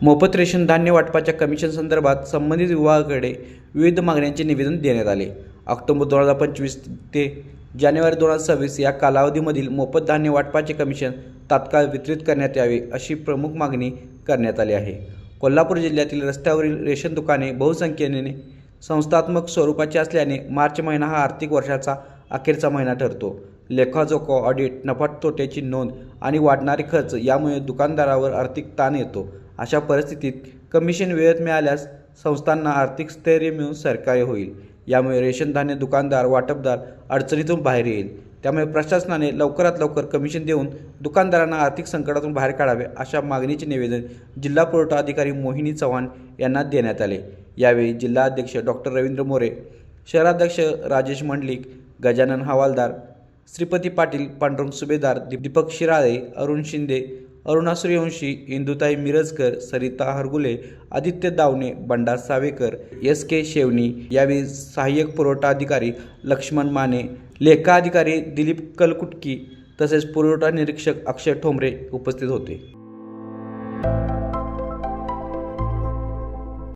मोफत रेशन धान्य वाटपाच्या कमिशन संदर्भात संबंधित विभागाकडे विविध मागण्यांचे निवेदन देण्यात आले। ऑक्टोबर 2025 ते जानेवारी 2026 या कालावधीमधील मोफत धान्य वाटपाचे कमिशन तात्काळ वितरित करण्यात यावे अशी प्रमुख मागणी करण्यात आली आहे। कोल्हापूर जिल्ह्यातील रस्त्यावरील रेशन दुकाने बहुसंख्येने संस्थात्मक स्वरूपाची असल्याने मार्च महिना हा आर्थिक वर्षाचा अखेरचा महिना ठरतो। लेखाजोखा, ऑडिट, नफा तोट्याची नोंद आणि वाढणारे खर्च यामुळे दुकानदारावर आर्थिक ताण येतो। अशा परिस्थितीत कमिशन वेळेत मिळाल्यास संस्थांना आर्थिक स्थैर्य मिळून सहकार्य होईल। यामुळे रेशन धान्य दुकानदार, वाटपदार अडचणीतून बाहेर येईल। त्यामुळे प्रशासनाने लवकरात लवकर कमिशन देऊन दुकानदारांना आर्थिक संकटातून बाहेर काढावे अशा मागणीचे निवेदन जिल्हा पुरवठा अधिकारी मोहिनी चव्हाण यांना देण्यात आले। यावेळी जिल्हाध्यक्ष डॉक्टर रवींद्र मोरे, शहराध्यक्ष राजेश मंडलिक, गजानन हवालदार, श्रीपती पाटील, पांडुरंग सुभेदार, दीपक शिराळे, अरुण शिंदे, अरुणा सूर्यवंशी, इंदुताई मिरजकर, सरिता हरगुले, आदित्य दावणे, बंडा सावेकर, SK शेवणी, यावेळी सहाय्यक पुरवठा अधिकारी लक्ष्मण माने, लेखा अधिकारी दिलीप कलकुटकी तसेच पुरवठा निरीक्षक अक्षय ठोंबरे उपस्थित होते।